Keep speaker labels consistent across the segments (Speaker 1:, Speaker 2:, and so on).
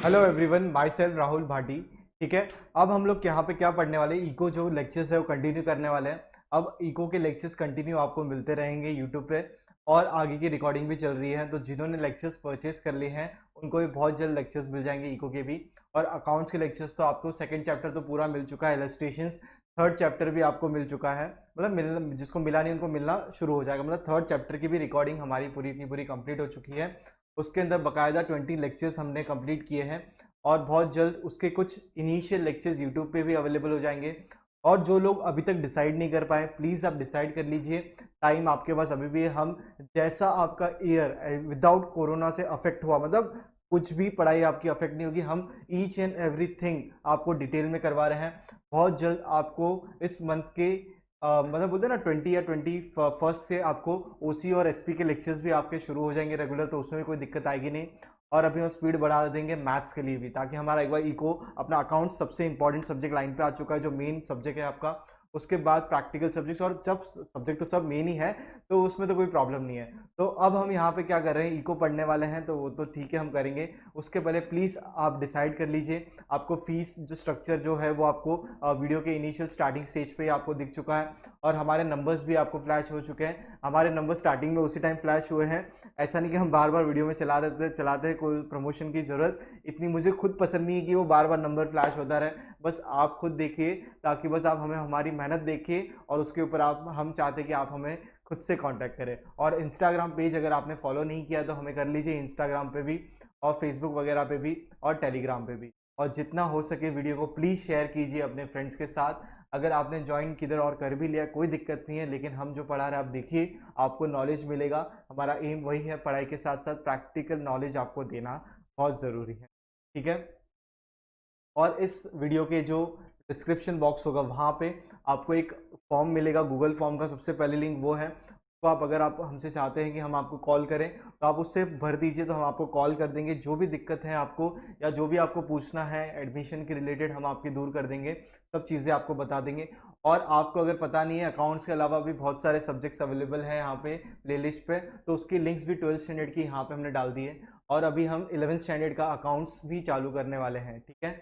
Speaker 1: Hello everyone, my self Rahul Bhati. ठीक है, अब हम लोग यहाँ पे क्या पढ़ने वाले हैं, इको जो लेक्चर्स है वो कंटिन्यू करने वाले हैं। अब इको के लेक्चर्स कंटिन्यू आपको मिलते रहेंगे यूट्यूब पे, और आगे की रिकॉर्डिंग भी चल रही है। तो जिन्होंने लेक्चर्स परचेस कर लिए हैं उनको भी बहुत जल्द लेक्चर्स मिल जाएंगे इको के भी। और अकाउंट्स के लेक्चर्स तो आपको सेकेंड चैप्टर तो पूरा मिल चुका है, इलस्ट्रेशंस थर्ड चैप्टर भी आपको मिल चुका है। मतलब मिलना, जिसको मिला नहीं उनको मिलना शुरू हो जाएगा। मतलब थर्ड चैप्टर की भी रिकॉर्डिंग हमारी पूरी की पूरी कंप्लीट हो चुकी है। उसके अंदर बाकायदा 20 लेक्चर्स हमने कंप्लीट किए हैं, और बहुत जल्द उसके कुछ इनिशियल लेक्चर्स यूट्यूब पे भी अवेलेबल हो जाएंगे। और जो लोग अभी तक डिसाइड नहीं कर पाए, प्लीज़ आप डिसाइड कर लीजिए, टाइम आपके पास अभी भी है। हम जैसा आपका ईयर विदाउट कोरोना से अफेक्ट हुआ, मतलब कुछ भी पढ़ाई आपकी अफेक्ट नहीं होगी। हम ईच एंड एवरीथिंग आपको डिटेल में करवा रहे हैं। बहुत जल्द आपको इस मंथ के मतलब बोलते हैं ना 20 या 21 से आपको ओसी और एसपी के लेक्चर्स भी आपके शुरू हो जाएंगे रेगुलर, तो उसमें भी कोई दिक्कत आएगी नहीं। और अभी हम स्पीड बढ़ा देंगे मैथ्स के लिए भी, ताकि हमारा एक बार इको अपना अकाउंट सबसे इंपॉर्टेंट सब्जेक्ट लाइन पे आ चुका है, जो मेन सब्जेक्ट है आपका। उसके बाद प्रैक्टिकल सब्जेक्ट्स, और जब सब्जेक्ट तो सब मेन ही है तो उसमें तो कोई प्रॉब्लम नहीं है। तो अब हम यहाँ पे क्या कर रहे हैं, इको पढ़ने वाले हैं, तो वो तो ठीक है हम करेंगे। उसके पहले प्लीज़ आप डिसाइड कर लीजिए। आपको फीस जो स्ट्रक्चर जो है वो आपको वीडियो के इनिशियल स्टार्टिंग स्टेज पे आपको दिख चुका है, और हमारे नंबर्स भी आपको फ्लैश हो चुके हैं। हमारे नंबर स्टार्टिंग में उसी टाइम फ्लैश हुए हैं। ऐसा नहीं कि हम बार बार वीडियो में चलाते हैं, कोई प्रमोशन की ज़रूरत इतनी मुझे खुद पसंद नहीं है कि वो बार बार नंबर फ्लैश होता रहे। बस आप खुद देखिए, ताकि बस आप हमें हमारी मेहनत देखिए, और उसके ऊपर आप हम चाहते हैं कि आप हमें खुद से कांटेक्ट करें। और इंस्टाग्राम पेज अगर आपने फॉलो नहीं किया तो हमें कर लीजिए, इंस्टाग्राम पे भी और फेसबुक वगैरह पे भी और टेलीग्राम पे भी। और जितना हो सके वीडियो को प्लीज़ शेयर कीजिए अपने फ्रेंड्स के साथ। अगर आपने ज्वाइन किधर और कर भी लिया कोई दिक्कत नहीं है, लेकिन हम जो पढ़ा रहे हैं आप देखिए, आपको नॉलेज मिलेगा। हमारा एम वही है, पढ़ाई के साथ साथ प्रैक्टिकल नॉलेज आपको देना बहुत ज़रूरी है। ठीक है, और इस वीडियो के जो डिस्क्रिप्शन बॉक्स होगा वहाँ पे आपको एक फॉर्म मिलेगा, गूगल फॉर्म का सबसे पहले लिंक वो है। तो आप अगर आप हमसे चाहते हैं कि हम आपको कॉल करें तो आप उससे भर दीजिए, तो हम आपको कॉल कर देंगे। जो भी दिक्कत है आपको, या जो भी आपको पूछना है एडमिशन के रिलेटेड, हम आपकी दूर कर देंगे, सब चीज़ें आपको बता देंगे। और आपको अगर पता नहीं है, अकाउंट्स के अलावा भी बहुत सारे सब्जेक्ट्स अवेलेबल हैं यहाँ पे प्लेलिस्ट पे, तो उसकी लिंक्स भी 12th स्टैंडर्ड की यहाँ पे हमने डाल दी है। और अभी हम 11th स्टैंडर्ड का अकाउंट्स भी चालू करने वाले हैं। ठीक है,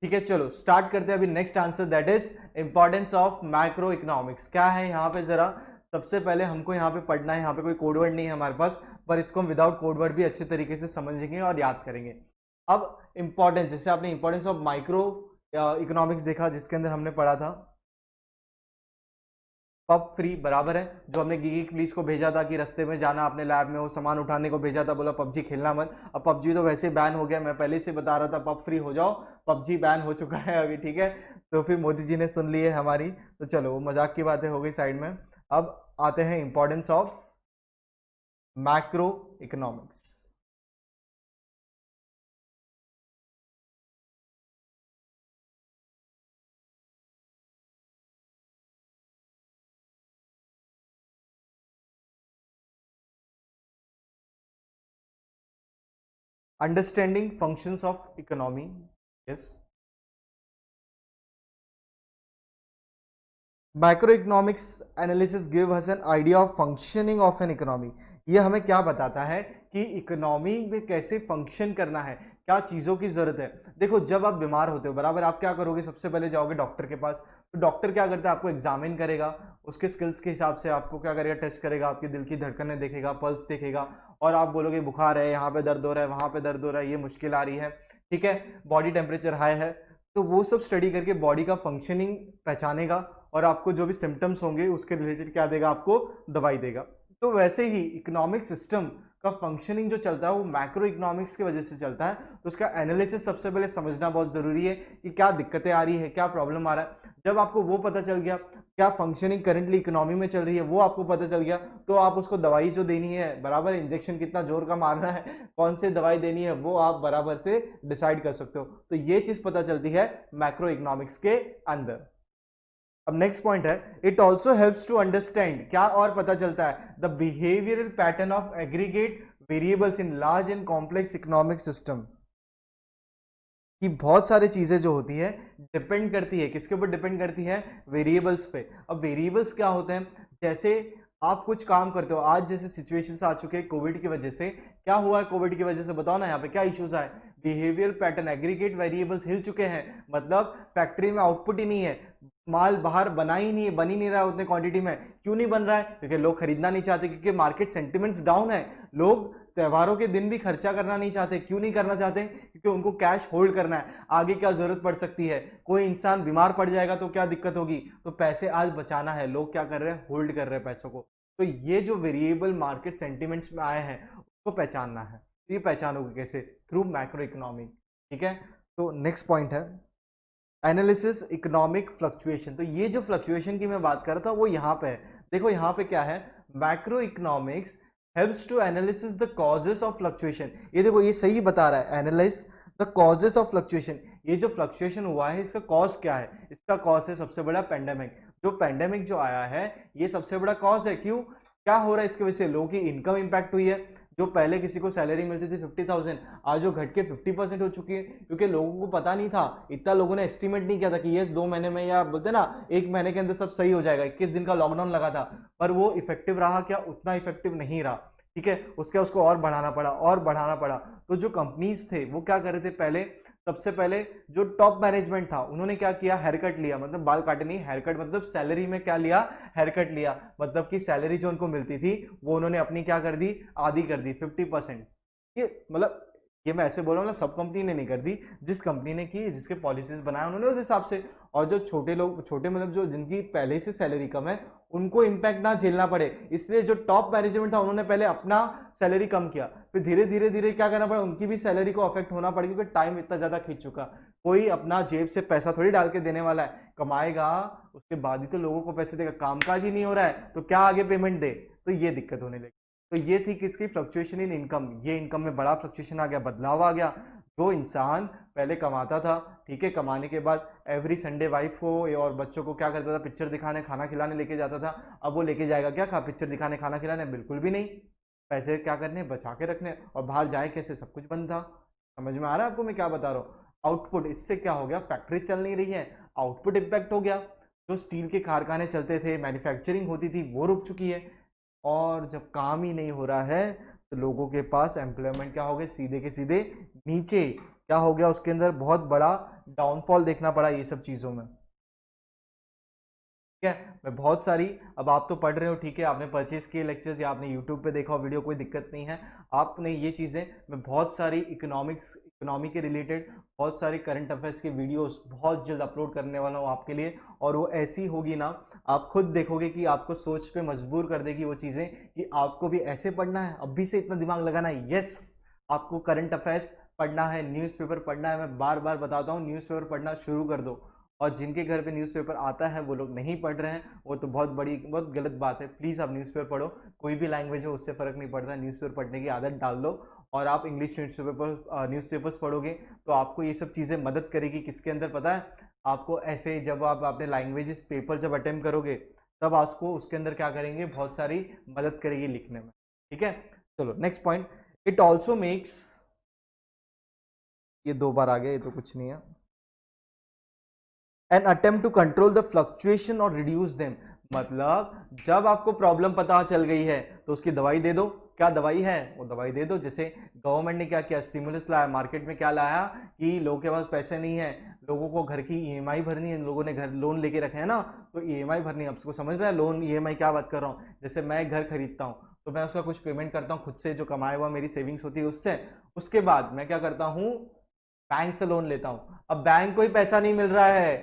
Speaker 1: ठीक है, चलो स्टार्ट करते हैं अभी next answer, that is importance of macro economics. क्या है यहाँ पे, जरा सबसे पहले हमको यहाँ पे पढ़ना है। यहाँ पे कोई कोड वर्ड नहीं है हमारे पास, पर इसको हम विदाउट कोड वर्ड भी अच्छे तरीके से समझेंगे और याद करेंगे। अब इंपॉर्टेंस, जैसे आपने इंपॉर्टेंस ऑफ माइक्रो इकोनॉमिक्स देखा, जिसके अंदर हमने पढ़ा था पब फ्री बराबर है, जो हमने गीगी प्लीज को भेजा था कि रास्ते में जाना अपने लैब में, वो सामान उठाने को भेजा था, बोला पबजी खेलना मत। अब पबजी तो वैसे बैन हो गया, मैं पहले से बता रहा था पब फ्री हो जाओ, पबजी बैन हो चुका है अभी। ठीक है, तो फिर मोदी जी ने सुन ली है हमारी, तो चलो वो मजाक की बातें हो गई साइड में। अब आते हैं importance of macro economics. Understanding functions of economy, yes. Macroeconomics analysis give us an idea of functioning of an economy. ये हमें क्या बताता है कि इकोनॉमी में कैसे फंक्शन करना है, क्या चीज़ों की ज़रूरत है। देखो, जब आप बीमार होते हो बराबर, आप क्या करोगे, सबसे पहले जाओगे डॉक्टर के पास। तो डॉक्टर क्या करता है, आपको एग्जामिन करेगा, उसके स्किल्स के हिसाब से आपको क्या करेगा, टेस्ट करेगा, आपकी दिल की धड़कनें देखेगा, पल्स देखेगा, और आप बोलोगे बुखार है, यहाँ पे दर्द हो रहा है, वहाँ पे दर्द हो रहा है, ये मुश्किल आ रही है। ठीक है, बॉडी टेम्परेचर हाई है, तो वो सब स्टडी करके बॉडी का फंक्शनिंग पहचानेगा, और आपको जो भी सिम्टम्स होंगे उसके रिलेटेड क्या देगा, आपको दवाई देगा। तो वैसे ही इकोनॉमिक सिस्टम का फंक्शनिंग जो चलता है वो मैक्रो इकोनॉमिक्स की वजह से चलता है। तो उसका एनालिसिस सबसे पहले समझना बहुत ज़रूरी है कि क्या दिक्कतें आ रही है, क्या प्रॉब्लम आ रहा है। जब आपको वो पता चल गया, क्या फंक्शनिंग करेंटली इकोनॉमी में चल रही है वो आपको पता चल गया, तो आप उसको दवाई जो देनी है बराबर, इंजेक्शन कितना जोर का मारना है, कौन से दवाई देनी है, वो आप बराबर से डिसाइड कर सकते हो। तो ये चीज़ पता चलती है मैक्रो इकोनॉमिक्स के अंदर। अब नेक्स्ट पॉइंट है, it also helps to understand, क्या और पता चलता है, the behavioural pattern of aggregate variables in large and complex economic system, कि बहुत सारी चीजें जो होती है डिपेंड करती है किसके ऊपर, डिपेंड करती है वेरिएबल्स पे। अब वेरिएबल्स क्या होते हैं, जैसे आप कुछ काम करते हो, आज जैसे सिचुएशंस आ चुके हैं कोविड की वजह से, क्या हुआ है कोविड की वजह से, बताओ ना यहाँ पे क्या इश्यूज आए, बिहेवियर पैटर्न एग्रीगेट वेरिएबल्स हिल चुके हैं, मतलब फैक्ट्री में आउटपुट ही नहीं है, माल बाहर बना ही नहीं है, बन ही नहीं रहा है उतने क्वांटिटी में। क्यों नहीं बन रहा है, क्योंकि लोग खरीदना नहीं चाहते, क्योंकि मार्केट सेंटिमेंट्स डाउन है, लोग त्योहारों के दिन भी खर्चा करना नहीं चाहते। क्यों नहीं करना चाहते, क्योंकि उनको कैश होल्ड करना है, आगे क्या जरूरत पड़ सकती है, कोई इंसान बीमार पड़ जाएगा तो क्या दिक्कत होगी, तो पैसे आज बचाना है, लोग क्या कर रहे हैं, होल्ड कर रहे हैं पैसों को। तो ये जो वेरिएबल मार्केट सेंटिमेंट्स में आए हैं उसको पहचानना है, तो ये पहचानोगे कैसे, थ्रू मैक्रो इकोनॉमिक। ठीक है, तो नेक्स्ट पॉइंट है एनालिसिस इकोनॉमिक फ्लक्चुएशन। तो ये जो फ्लक्चुएशन की मैं बात कर रहा था वो यहाँ पे है, देखो यहाँ पे क्या है, macro economics helps to analysis the causes of fluctuation. ये देखो ये सही बता रहा है, analyse the causes of fluctuation, ये जो फ्लक्चुएशन हुआ है इसका कॉज क्या है, इसका कॉज है सबसे बड़ा पेंडेमिक, जो पेंडेमिक जो आया है ये सबसे बड़ा कॉज है। क्यों, क्या हो रहा है इसकी वजह से, लोगों की इनकम इंपैक्ट हुई है, जो पहले किसी को सैलरी मिलती थी 50,000 आज वो घट के 50% हो चुकी है, क्योंकि लोगों को पता नहीं था, इतना लोगों ने एस्टिमेट नहीं किया था कि ये 2 महीने में या बोलते ना 1 महीने के अंदर सब सही हो जाएगा, 21 दिन का लॉकडाउन लगा था, पर वो इफेक्टिव रहा क्या, उतना इफेक्टिव नहीं रहा। ठीक है, उसको और बढ़ाना पड़ा और बढ़ाना पड़ा। तो जो कंपनीज थे वो क्या कर रहे थे, पहले सबसे पहले जो टॉप मैनेजमेंट था उन्होंने क्या किया, हेयर कट लिया, मतलब बाल काटे नहीं, हेयर कट मतलब सैलरी में क्या लिया, हेयर कट लिया, मतलब कि सैलरी जो उनको मिलती थी वो उन्होंने अपनी क्या कर दी, आधी कर दी, 50%। ये मतलब ये मैं ऐसे बोल रहा हूँ, सब कंपनी ने नहीं कर दी, जिस कंपनी ने की, जिसके पॉलिसीज बनाया उन्होंने उस हिसाब से। और जो छोटे लोग, छोटे मतलब जो जिनकी पहले से सैलरी कम है उनको इम्पैक्ट ना झेलना पड़े, इसलिए जो टॉप मैनेजमेंट था उन्होंने पहले अपना सैलरी कम किया, फिर धीरे धीरे धीरे क्या करना पड़ा, उनकी भी सैलरी को अफेक्ट होना पड़ा, क्योंकि टाइम इतना ज्यादा खींच चुका। कोई अपना जेब से पैसा थोड़ी डाल के देने वाला है, कमाएगा उसके बाद ही तो लोगों को पैसे देगा, कामकाज ही नहीं हो रहा है तो क्या आगे पेमेंट दे, तो ये दिक्कत होने लगी। तो ये थी किसकी, फ्लक्चुएशन इन इनकम, ये इनकम में बड़ा फ्लक्चुएशन आ गया, बदलाव आ गया। जो इंसान पहले कमाता था, ठीक है, कमाने के बाद एवरी संडे वाइफ को और बच्चों को क्या करता था, पिक्चर दिखाने खाना खिलाने लेके जाता था, अब वो लेके जाएगा क्या, पिक्चर दिखाने खाना खिलाने, बिल्कुल भी नहीं। पैसे क्या करने, बचा के रखने, और बाहर जाए कैसे, सब कुछ बंद था। समझ में आ रहा है आपको मैं क्या बता रहा हूँ। आउटपुट, इससे क्या हो गया, फैक्ट्रीज चल नहीं रही है, आउटपुट इम्पैक्ट हो गया, जो स्टील के कारखाने चलते थे, मैन्युफैक्चरिंग होती थी वो रुक चुकी है, और जब काम ही नहीं हो रहा है तो लोगों के पास एम्प्लॉयमेंट क्या हो गए, सीधे के सीधे नीचे, क्या हो गया, उसके अंदर बहुत बड़ा डाउनफॉल देखना पड़ा ये सब चीजों में। ठीक है, मैं बहुत सारी, अब आप तो पढ़ रहे हो, ठीक है, आपने परचेज किए लेक्चर्स या आपने यूट्यूब पे देखा वीडियो, कोई दिक्कत नहीं है, आपने ये चीज़ें, मैं बहुत सारी इकोनॉमी के रिलेटेड बहुत सारी करंट अफेयर्स की वीडियोस बहुत जल्द अपलोड करने वाला हूँ आपके लिए, और वो ऐसी होगी ना, आप खुद देखोगे कि आपको सोच पे मजबूर कर देगी वो चीज़ें, कि आपको भी ऐसे पढ़ना है, अभी से इतना दिमाग लगाना है। यस, आपको करंट अफेयर्स पढ़ना है, न्यूज़पेपर पढ़ना है, मैं बार बार बताता हूँ, न्यूज़पेपर पढ़ना शुरू कर दो। और जिनके घर पे न्यूज़पेपर आता है वो लोग नहीं पढ़ रहे हैं, वो तो बहुत गलत बात है। प्लीज़ आप न्यूज़पेपर पढ़ो, कोई भी लैंग्वेज हो उससे फ़र्क नहीं पड़ता, न्यूज़पेपर पढ़ने की आदत डाल लो। और आप इंग्लिश न्यूज़पेपर्स पढ़ोगे तो आपको ये सब चीज़ें मदद करेगी, किसके अंदर पता है आपको, ऐसे जब आप अपने लैंग्वेजेस पेपर जब अटेम्प्ट करोगे तब आपको उसके अंदर क्या करेंगे, बहुत सारी मदद करेगी लिखने में। ठीक है, चलो next point, it also makes, ये 2 बार आ गया, ये तो कुछ नहीं है, an attempt to control the fluctuation और रिड्यूस देम, मतलब जब आपको प्रॉब्लम पता चल गई है तो उसकी दवाई दे दो, क्या दवाई है, वो दवाई दे दो। जैसे गवर्नमेंट ने क्या किया, स्टिमुलस लाया, मार्केट में क्या लाया, कि लोगों के पास पैसे नहीं है, लोगों को घर की ईएमआई भरनी है, लोगों ने घर लोन लेके रखे हैं ना, तो ईएमआई भरनी है। अब उसको समझ रहा है लोन ईएमआई क्या बात कर रहा हूँ, जैसे मैं घर खरीदता हूँ तो मैं उसका कुछ पेमेंट करता हूँ खुद से, जो कमाया हुआ मेरी सेविंग्स होती है उससे, उसके बाद मैं क्या करता हूँ, बैंक से लोन लेता हूँ। अब बैंक को ही पैसा नहीं मिल रहा है,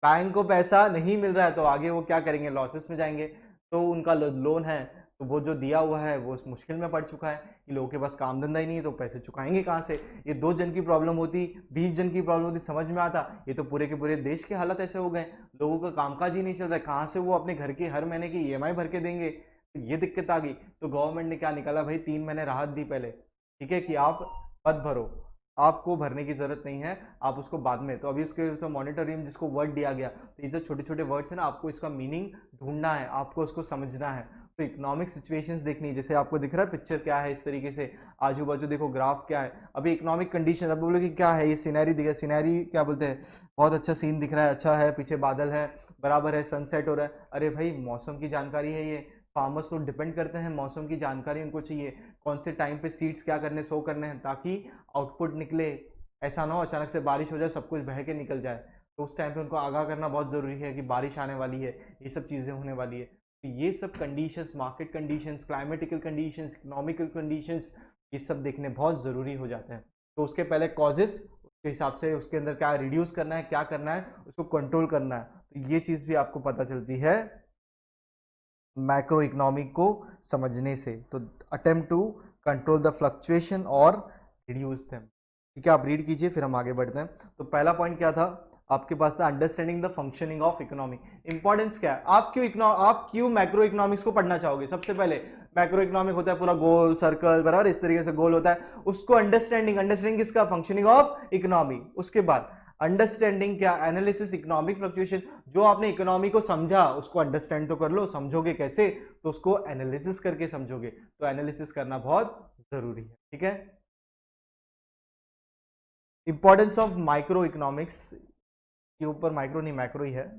Speaker 1: बैंक को पैसा नहीं मिल रहा है तो आगे वो क्या करेंगे, लॉसेस में जाएंगे। तो उनका लोन है तो वो जो दिया हुआ है वो मुश्किल में पड़ चुका है, कि लोगों के पास काम धंधा ही नहीं है तो पैसे चुकाएंगे कहाँ से। ये 2 जन की प्रॉब्लम होती, 20 जन की प्रॉब्लम होती, समझ में आता, ये तो पूरे के पूरे देश के हालत ऐसे हो गए, लोगों का कामकाज ही नहीं चल रहा है, कहाँ से वो अपने घर की हर महीने की ईएमआई भर के देंगे। तो ये दिक्कत आ गई, तो गवर्नमेंट ने क्या निकाला भाई, 3 महीने राहत दी पहले, ठीक है, कि आप मत भरो, आपको भरने की जरूरत नहीं है, आप उसको बाद में, तो अभी उसके तो मॉनिटरियम जिसको वर्ड दिया गया, तो ये जो छोटे छोटे वर्ड्स है ना, आपको इसका मीनिंग ढूंढना है, आपको उसको समझना है। तो इकोनॉमिक सिचुएशंस देखनी है, जैसे आपको दिख रहा है पिक्चर क्या है, इस तरीके से आजू बाजू देखो ग्राफ क्या है, अभी इकोनॉमिक कंडीशन, अब बोलो कि क्या है ये सीनरी दिख, सीनरी क्या बोलते हैं, बहुत अच्छा सीन दिख रहा है, अच्छा है, पीछे बादल है, बराबर है, सनसेट हो रहा है, अरे भाई मौसम की जानकारी है ये। फार्मर्स तो डिपेंड करते हैं, मौसम की जानकारी उनको चाहिए, कौन से टाइम पे सीड्स क्या करने सो करने हैं, ताकि आउटपुट निकले, ऐसा ना हो अचानक से बारिश हो जाए सब कुछ बह के निकल जाए, तो उस टाइम पे उनको आगाह करना बहुत ज़रूरी है कि बारिश आने वाली है, ये सब चीज़ें होने वाली है। तो ये सब conditions, market conditions, climatical conditions, economical conditions, ये सब देखने बहुत ज़रूरी हो जाते हैं। तो उसके पहले कॉजेस, उसके हिसाब से उसके अंदर क्या रिड्यूस करना है, क्या करना है, उसको कंट्रोल करना है, तो ये चीज़ भी आपको पता चलती है मैक्रो इकोनॉमिक को समझने से। तो attempt to control the fluctuation और रिड्यूस देम। ठीक है, आप रीड कीजिए फिर हम आगे बढ़ते हैं। तो पहला पॉइंट क्या था आपके पास था, understanding the functioning of economy. Importance क्या है, आप क्यों मैक्रो इकोनॉमिक्स को पढ़ना चाहोगे? सबसे पहले मैक्रो इकोनॉमिक होता है पूरा गोल सर्कल, बराबर इस तरीके से गोल होता है, उसको अंडरस्टैंडिंग किसका, फंक्शनिंग ऑफ इकोनॉमी। उसके बाद अंडरस्टैंडिंग क्या, एनालिसिस इकोनॉमिक फ्लक्चुएशन, जो आपने इकोनॉमी को समझा उसको अंडरस्टैंड तो कर लो, समझोगे कैसे, तो उसको एनालिसिस करके समझोगे, तो एनालिसिस करना बहुत जरूरी है। ठीक है, इंपॉर्टेंस ऑफ माइक्रो इकोनॉमिक्स के ऊपर, माइक्रो नहीं मैक्रो ही है।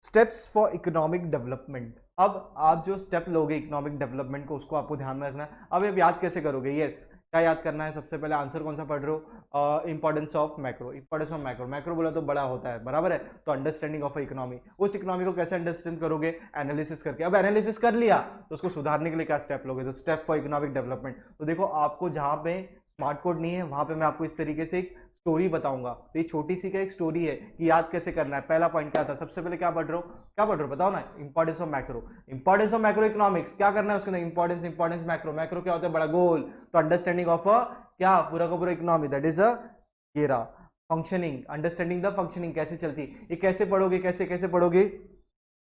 Speaker 1: स्टेप्स फॉर इकोनॉमिक डेवलपमेंट, अब आप जो स्टेप लोगे इकोनॉमिक डेवलपमेंट को, उसको आपको ध्यान में रखना है। अब आप याद कैसे करोगे? यस, क्या याद करना है? सबसे पहले आंसर कौन सा पढ़ रहे हो? Importance of macro, importance of macro, macro बोला तो बड़ा होता है, बराबर है, तो अंडरस्टैंडिंग ऑफ इकोनॉमी, उस इकोनॉमी को कैसे अंडरस्टैंड करोगे? एनालिसिस करके। अब एनालिसिस कर लिया तो उसको सुधारने के लिए क्या स्टेप लोगे? तो स्टेप फॉर इकोनॉमिक डेवलपमेंट। तो देखो आपको जहां पे स्मार्ट कोड नहीं है वहां पे मैं आपको इस तरीके से एक स्टोरी बताऊंगा, तो ये छोटी सी का एक स्टोरी है कि याद कैसे करना है। पहला पॉइंट क्या था, सबसे पहले क्या पढ़ रहे हो, क्या पढ़ रहे हो बताओ ना? Importance of macro, importance of macro economics, क्या करना है उसके अंदर? इंपॉर्टेंस, इंपॉर्टेंस मैक्रो, मैक्रो क्या होता है? बड़ा गोल, तो अंडरस्टैंडिंग ऑफ अ क्या, पूरा का पूरा इकोनॉमी, दैट इज अ ये रहा फंक्शनिंग, अंडरस्टैंडिंग द फंक्शनिंग, कैसे चलती है ये, कैसे पढ़ोगे, कैसे कैसे पढ़ोगे?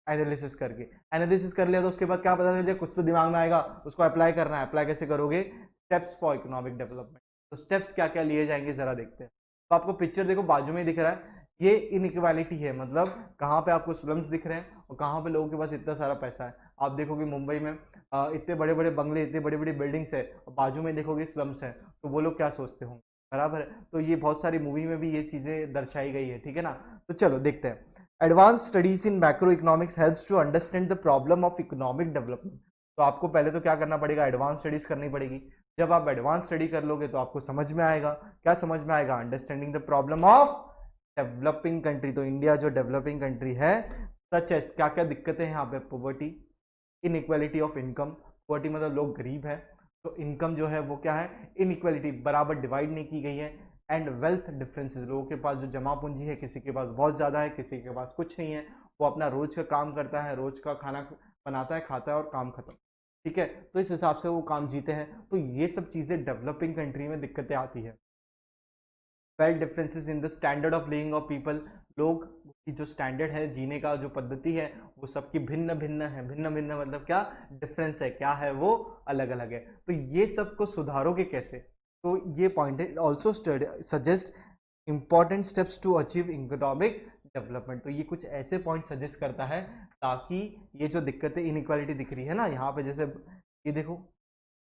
Speaker 1: एनालिसिस करके। एनालिसिस कर लिया तो उसके बाद क्या पता चल जाए, कुछ तो दिमाग में आएगा, उसको अप्लाई करना है। अप्लाई कैसे करोगे? Steps for economic development. तो स्टेप्स क्या क्या लिए जाएंगे जरा देखते हैं। तो आपको पिक्चर देखो बाजू में दिख रहा है, ये इनइक्वालिटी है, मतलब कहाँ पे आपको स्लम्स दिख रहे हैं और कहाँ पे लोगों के पास इतना सारा पैसा है। आप देखोगे मुंबई में इतने बड़े बड़े बंगले, इतने बड़ी बड़ी बिल्डिंग्स है, और बाजू में देखोगे स्लम्स है, तो वो लोग क्या सोचते होंगे, बराबर है। तो ये बहुत सारी मूवी में भी ये चीजें दर्शाई गई है, ठीक है ना। तो चलो देखते हैं। Advance studies in macro economics helps to understand the problem of economic development. तो आपको पहले तो क्या करना पड़ेगा, एडवांस स्टडीज करनी पड़ेगी। जब आप एडवांस स्टडी कर लोगे तो आपको समझ में आएगा, क्या समझ में आएगा? Understanding the problem of developing country. तो इंडिया जो डेवलपिंग कंट्री है, सच एस क्या क्या दिक्कतें हैं यहाँ पे? Poverty, inequality of income, poverty मतलब लोग गरीब है, तो इनकम जो है वो क्या है? इनइक्वालिटी, बराबर डिवाइड नहीं की गई है। एंड वेल्थ डिफरेंसेस, लोगों के पास जो जमा पूंजी है, किसी के पास बहुत ज़्यादा है, किसी के पास कुछ नहीं है, वो अपना रोज का काम करता है, रोज का खाना बनाता है, खाता है और काम खत्म, ठीक है। तो इस हिसाब से वो काम जीते हैं। तो ये सब चीज़ें डेवलपिंग कंट्री में दिक्कतें आती है। Well differences in the standard of living of people, लोग की जो स्टैंडर्ड है जीने का, जो पद्धति है, वो सबकी भिन्न भिन्न है। भिन्न भिन्न मतलब क्या? डिफरेंस है, क्या है वो? अलग अलग है। तो ये सब को सुधारोगे कैसे? तो ये पॉइंट है। Also suggest important steps to achieve economic development. तो ये कुछ ऐसे पॉइंट सजेस्ट करता है ताकि ये जो दिक्कतें, इनइक्वालिटी दिख रही है ना यहाँ पे, जैसे ये देखो,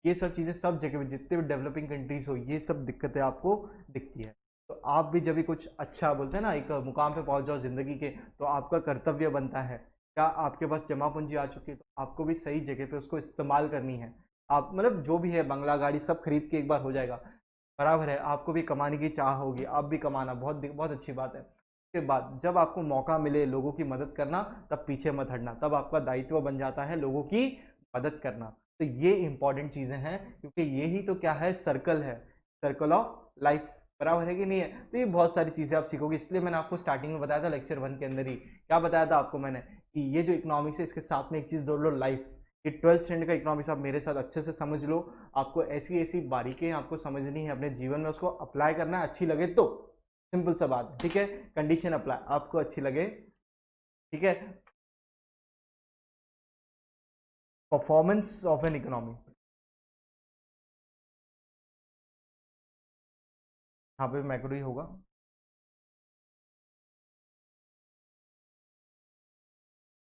Speaker 1: ये सब चीज़ें सब जगह पे, जितने भी डेवलपिंग कंट्रीज हो, ये सब दिक्कतें आपको दिखती है। तो आप भी जब भी कुछ अच्छा बोलते हैं ना, एक मुकाम पे पहुंच जाओ जिंदगी के, तो आपका कर्तव्य बनता है, क्या आपके पास जमा पूंजी आ चुकी है तो आपको भी सही जगह पे उसको इस्तेमाल करनी है। आप मतलब जो भी है, बंगला गाड़ी सब खरीद के एक बार हो जाएगा, बराबर है, आपको भी कमाने की चाह होगी, आप भी कमाना, बहुत बहुत अच्छी बात है। उसके बाद जब आपको मौका मिले लोगों की मदद करना, तब पीछे मत हटना, तब आपका दायित्व बन जाता है लोगों की मदद करना। तो ये इंपॉर्टेंट चीजें हैं, क्योंकि ये ही तो क्या है, सर्कल है, सर्कल ऑफ लाइफ, बराबर है कि नहीं है। तो ये बहुत सारी चीजें आप सीखोगे, इसलिए मैंने आपको स्टार्टिंग में बताया था लेक्चर 1 के अंदर ही, क्या बताया था आपको मैंने, कि ये जो इकोनॉमिक्स है इसके साथ में एक चीज जोड़ लो, लाइफ। ये 12th स्टैंडर्ड का इकोनॉमिक्स आप मेरे साथ अच्छे से समझ लो, आपको ऐसी ऐसी बारीकियां आपको समझनी है अपने जीवन में, उसको अप्लाई करना है, अच्छी लगे तो, सिंपल सा बात है, ठीक है। कंडीशन अप्लाई, आपको अच्छी लगे, ठीक है। परफॉर्मेंस ऑफ एन इकोनॉमी, यहाँ पे मैक्रो ही होगा।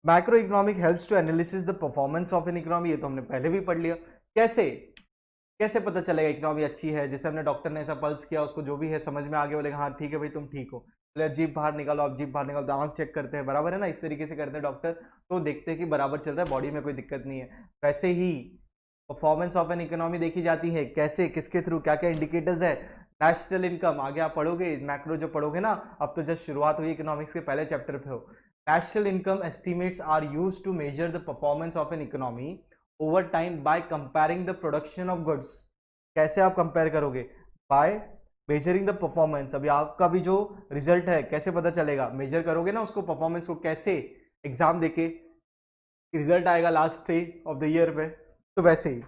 Speaker 1: Macro economic helps to analysis the performance of an economy, ये तो हमने पहले भी पढ़ लिया। कैसे कैसे पता चलेगा इकोनॉमी अच्छी है? जैसे हमने डॉक्टर ने ऐसा पल्स किया, उसको जो भी है समझ में आ गया, बोलेगा हाँ ठीक है भाई तुम ठीक हो, बोले जीभ बाहर निकालो, आप जीभ बाहर निकालो, तो आंख चेक करते हैं, बराबर है ना, इस तरीके से करते हैं डॉक्टर, तो देखते हैं कि बराबर चल रहा है, बॉडी में कोई दिक्कत नहीं है। वैसे ही परफॉर्मेंस ऑफ एन इकोनॉमी देखी जाती है, कैसे, किसके थ्रू, क्या क्या इंडिकेटर्स है? नेशनल इनकम, आगे आप पढ़ोगे मैक्रो जो पढ़ोगे ना, अब तो जस्ट शुरुआत हुई इकोनॉमिक्स के पहले चैप्टर पे हो। National income estimates are used to measure the performance of an economy over time by comparing the production of goods। कैसे आप कंपेयर करोगे? by measuring the performance। अभी आपका भी जो रिजल्ट है कैसे पता चलेगा? मेजर करोगे ना उसको, परफॉर्मेंस को, कैसे? एग्जाम देके रिजल्ट आएगा last day of the year पे, तो वैसे ही।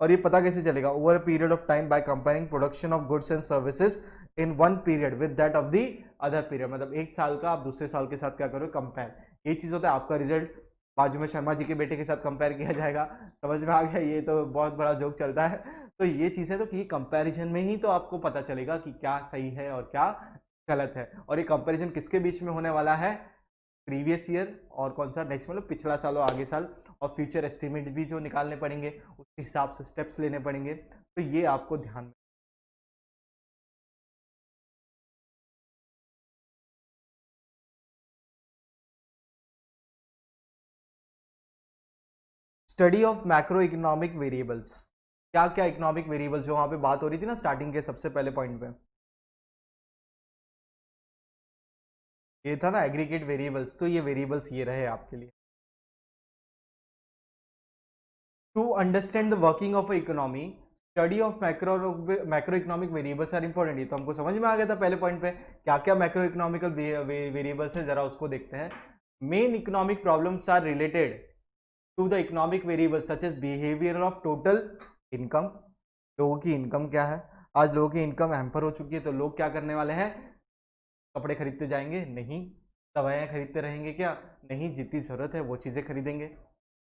Speaker 1: और ये पता कैसे चलेगा? Over a period of time by comparing production of goods and services in one period with that of the other period. मतलब एक साल का आप दूसरे साल के साथ क्या करो? कंपेयर। ये चीज होता है आपका रिजल्ट, बाजू में शर्मा जी के बेटे के साथ कंपेयर किया जाएगा। समझ में आ गया? ये तो बहुत बड़ा जोक चलता है। तो ये चीज है, तो कि कंपैरिजन में ही तो आपको पता चलेगा कि क्या सही है और क्या गलत है। और ये कंपैरिजन किसके बीच में होने वाला है? प्रीवियस ईयर और कौन सा नेक्स्ट, मतलब पिछला साल और आगे साल, और फ्यूचर एस्टिमेट भी जो निकालने पड़ेंगे, उसके हिसाब से स्टेप्स लेने पड़ेंगे। तो ये आपको ध्यान में। Study of macro economic variables, क्या क्या इकोनॉमिक वेरिएबल जो वहां पे बात हो रही थी ना स्टार्टिंग के सबसे पहले पॉइंट पे, ये था ना एग्रीगेट वेरिएबल्स, तो ये वेरिएबल्स ये रहे आपके लिए। To understand the working of economy, study of macro economic variables are important. ये तो हमको समझ में आ गया था पहले पॉइंट पे, क्या क्या मैक्रो इकोनॉमिकल वेरिएबल्स है, जरा उसको देखते हैं। Main economic problems are related to the economic variables such as behaviour of total income. लोगों की इनकम क्या है? आज लोगों की इनकम हैम्पर हो चुकी है, तो लोग क्या करने वाले हैं? कपड़े खरीदते जाएंगे? नहीं। दवाइयाँ खरीदते रहेंगे क्या? नहीं। जितनी ज़रूरत है वो चीज़ें खरीदेंगे।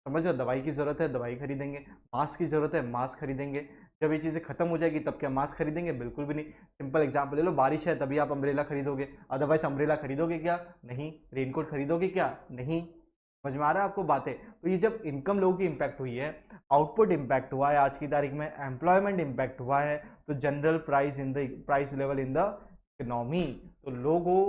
Speaker 1: समझ लो, दवाई की ज़रूरत है दवाई खरीदेंगे, मास्क की ज़रूरत है मास्क खरीदेंगे। जब ये चीज़ें खत्म हो जाएगी तब क्या मास्क खरीदेंगे? बिल्कुल भी नहीं। सिंपल एग्जाम्पल ले लो, बारिश है तभी आप अम्ब्रेला खरीदोगे, अदरवाइज अम्ब्रेला खरीदोगे क्या? नहीं। रेनकोट खरीदोगे क्या? नहीं। समझ में आ रहा है आपको बातें? तो ये जब इनकम लोगों की इम्पैक्ट हुई है, आउटपुट इम्पैक्ट हुआ है आज की तारीख में, एम्प्लॉयमेंट इम्पैक्ट हुआ है, तो general price in the price level in the economy. तो लोगों,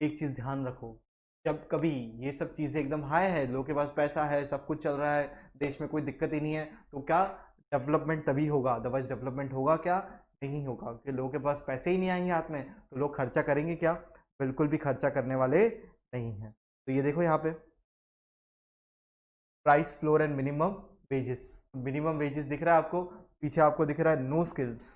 Speaker 1: एक चीज ध्यान रखो, जब कभी ये सब चीजें एकदम हाई है, लोगों के पास पैसा है, सब कुछ चल रहा है, देश में कोई दिक्कत ही नहीं है, तो क्या डेवलपमेंट तभी होगा, अदरवाइज डेवलपमेंट होगा क्या? नहीं होगा। कि लोगों के पास पैसे ही नहीं आएंगे हाथ में, तो लोग खर्चा करेंगे क्या? बिल्कुल भी खर्चा करने वाले नहीं है। तो ये देखो यहाँ पे price floor and minimum wages, minimum wages दिख रहा है आपको, पीछे आपको दिख रहा है नो स्किल्स।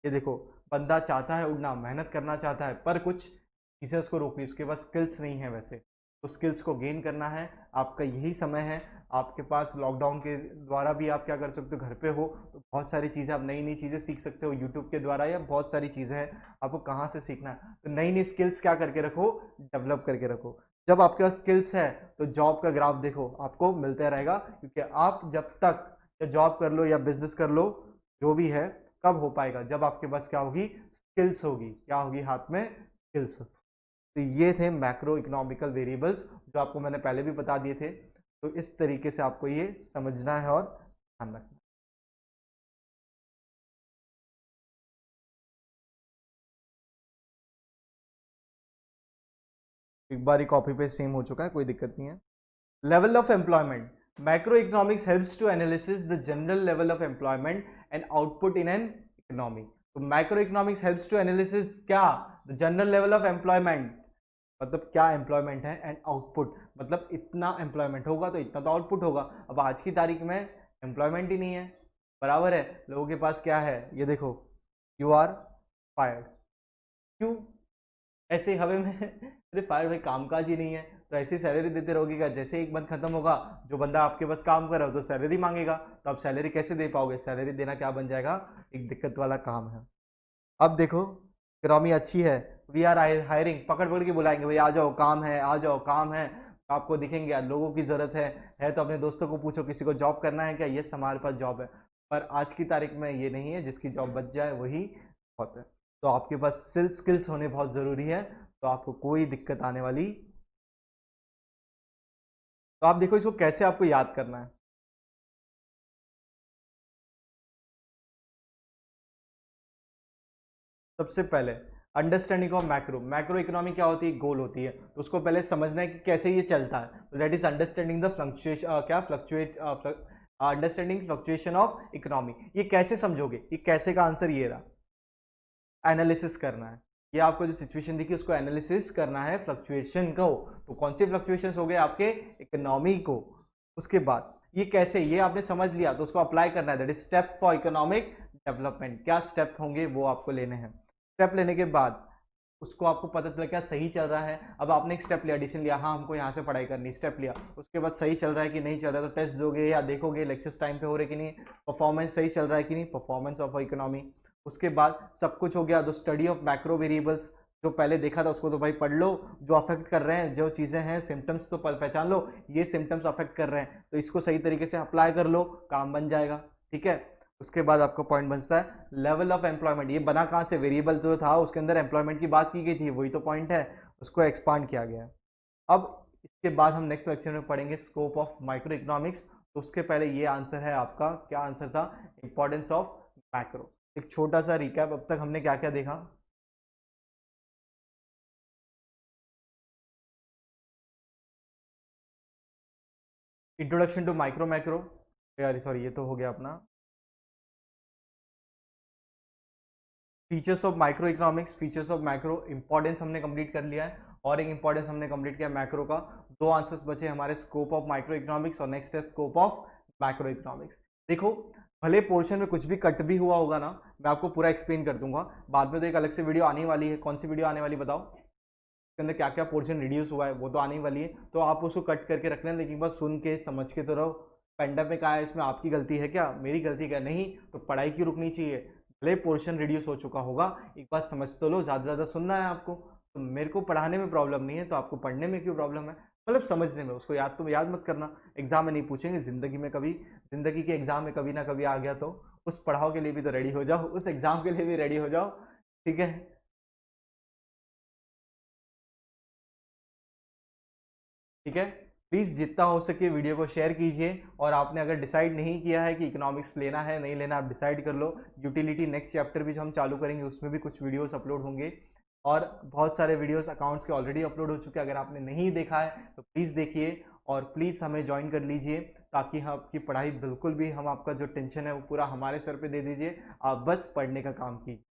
Speaker 1: ये देखो, बंदा चाहता है उड़ना, मेहनत करना चाहता है, पर कुछ चीज़ें उसको रोक रही, उसके पास स्किल्स नहीं है। वैसे तो स्किल्स को गेन करना है, आपका यही समय है। आपके पास लॉकडाउन के द्वारा भी आप क्या कर सकते हो, घर पे हो तो बहुत सारी चीज़ें, आप नई नई चीज़ें सीख सकते हो यूट्यूब के द्वारा, या बहुत सारी चीज़ें हैं, आपको कहाँ से सीखना है। तो नई नई स्किल्स क्या करके रखो? डेवलप करके रखो। जब आपके पास स्किल्स है तो जॉब का ग्राफ देखो आपको मिलते रहेगा, क्योंकि आप जब तक या जॉब कर लो या बिजनेस कर लो, जो भी है, कब हो पाएगा? जब आपके पास क्या होगी? स्किल्स होगी। क्या होगी हाथ में? स्किल्स। तो ये थे मैक्रो इकोनॉमिकल वेरिएबल्स, जो आपको मैंने पहले भी बता दिए थे। तो इस तरीके से आपको ये समझना है और ध्यान रखना। एक बार ही कॉपी पे सेम हो चुका है, कोई दिक्कत नहीं है। Level of employment, macro economics helps to analysis the general level of employment and output in an economy. तो macro economics helps to analysis क्या? The general level of employment, मतलब क्या एम्प्लॉयमेंट है, एंड आउटपुट, मतलब इतना employment होगा तो इतना तो आउटपुट होगा। अब आज की तारीख में एम्प्लॉयमेंट ही नहीं है, बराबर है, लोगों के पास क्या है? ये देखो, यू आर फायर्ड। क्यों? ऐसे हवे में अरे फायर भाई, कामकाज ही नहीं है, तो ऐसी सैलरी देते रहोगे क्या? जैसे एक मंथ खत्म होगा, जो बंदा आपके पास काम कर रहा हो तो सैलरी मांगेगा, तो आप सैलरी कैसे दे पाओगे? सैलरी देना क्या बन जाएगा? एक दिक्कत वाला काम है। अब देखो, इकोनॉमी अच्छी है, वी आर हायरिंग, पकड़ पकड़ के बुलाएंगे, भाई आ जाओ काम है, आ जाओ काम है, आपको दिखेंगे, लोगों की ज़रूरत है तो अपने दोस्तों को पूछो, किसी को जॉब करना है क्या, यस हमारे पास जॉब है। पर आज की तारीख में ये नहीं है, जिसकी जॉब बच जाए वही बहुत है। तो आपके पास स्किल्स होने बहुत ज़रूरी है, तो आपको कोई दिक्कत आने वाली। तो आप देखो इसको कैसे आपको याद करना है। सबसे पहले understanding of macro, macro economy क्या होती है, गोल होती है, तो उसको पहले समझना है कि कैसे ये चलता है। तो that is understanding the fluctuation, क्या fluctuate, understanding fluctuation of economy. ये कैसे समझोगे, ये कैसे का आंसर ये रहा, एनालिसिस करना है। ये आपको जो सिचुएशन दिखी उसको एनालिसिस करना है फ्लक्चुएशन को। तो कौन से फ्लक्चुएशंस हो गए आपके, इकोनॉमी को। उसके बाद ये कैसे, ये आपने समझ लिया तो उसको अप्लाई करना है, that is step for economic development. क्या स्टेप होंगे वो आपको लेने हैं। स्टेप लेने के बाद उसको आपको पता चला क्या सही चल रहा है। अब आपने एक स्टेप लिया, डिसीजन लिया, हाँ हमको यहाँ से पढ़ाई करनी, स्टेप लिया, उसके बाद सही चल रहा है कि नहीं चल रहा है, तो टेस्ट दोगे या देखोगे लेक्चर्स टाइम पे हो रहे कि नहीं, परफॉर्मेंस सही चल रहा है कि नहीं, परफॉर्मेंस ऑफ इकोनॉमी। उसके बाद सब कुछ हो गया, तो स्टडी ऑफ मैक्रो वेरिएबल्स, जो पहले देखा था उसको तो भाई पढ़ लो, जो अफेक्ट कर रहे हैं जो चीज़ें हैं, सिम्टम्स तो पहचान लो, ये सिम्टम्स अफेक्ट कर रहे हैं तो इसको सही तरीके से अप्लाई कर लो, काम बन जाएगा। ठीक है। उसके बाद आपका पॉइंट बनता है लेवल ऑफ एम्प्लॉयमेंट। ये बना कहाँ से, वेरिएबल जो था उसके अंदर एम्प्लॉयमेंट की बात की गई थी, वही तो पॉइंट है, उसको एक्सपांड किया गया है। अब इसके बाद हम नेक्स्ट लेक्चर में पढ़ेंगे स्कोप ऑफ माइक्रो इकोनॉमिक्स। तो उसके पहले ये आंसर है आपका, क्या आंसर था, इंपॉर्टेंस ऑफ मैक्रो। एक छोटा सा रिकैप, अब तक हमने क्या क्या देखा। इंट्रोडक्शन टू माइक्रो मैक्रो, यार सॉरी ये तो हो गया अपना। Features of micro economics, features of macro, importance हमने कंप्लीट कर लिया है, और एक इंपॉर्टेंस हमने कंप्लीट किया मैक्रो का। दो आंसर्स बचे हमारे, स्कोप ऑफ माइक्रो इकोनॉमिक्स और नेक्स्ट है स्कोप ऑफ मैक्रो इकोनॉमिक्स। देखो भले पोर्शन में कुछ भी कट भी हुआ होगा ना, मैं आपको पूरा एक्सप्लेन कर दूंगा बाद में। तो एक अलग से वीडियो आने वाली है, कौन सी वीडियो आने वाली बताओ, इसके अंदर क्या क्या पोर्शन रिड्यूस हुआ है वो तो आने वाली है, तो आप उसको कट करके रख लेना, लेकिन बस सुन के समझ के तो रहो। पेंडअप में कहा है, इसमें आपकी गलती है क्या, मेरी गलती क्या, नहीं तो पढ़ाई की रुकनी चाहिए। भले पोर्शन रिड्यूस हो चुका होगा, एक बार समझ तो लो, ज़्यादा ज़्यादा सुनना है आपको। तो मेरे को पढ़ाने में प्रॉब्लम नहीं है, तो आपको पढ़ने में क्यों प्रॉब्लम है, मतलब समझने में। उसको याद तो याद मत करना, एग्जाम में नहीं पूछेंगे, जिंदगी में कभी, जिंदगी के एग्जाम में कभी ना कभी आ गया तो उस पढ़ाओ के लिए भी तो रेडी हो जाओ, उस एग्जाम के लिए भी रेडी हो जाओ। ठीक है। ठीक है। प्लीज़ जितना हो सके वीडियो को शेयर कीजिए, और आपने अगर डिसाइड नहीं किया है कि इकोनॉमिक्स लेना है नहीं लेना, आप डिसाइड कर लो। यूटिलिटी नेक्स्ट चैप्टर भी जो हम चालू करेंगे उसमें भी कुछ वीडियोस अपलोड होंगे, और बहुत सारे वीडियोस अकाउंट्स के ऑलरेडी अपलोड हो चुके हैं, अगर आपने नहीं देखा है तो प्लीज़ देखिए, और प्लीज़ हमें ज्वाइन कर लीजिए, ताकि हम आपकी पढ़ाई बिल्कुल भी, हम आपका जो टेंशन है वो पूरा हमारे सर पे दे दीजिए, आप बस पढ़ने का काम कीजिए।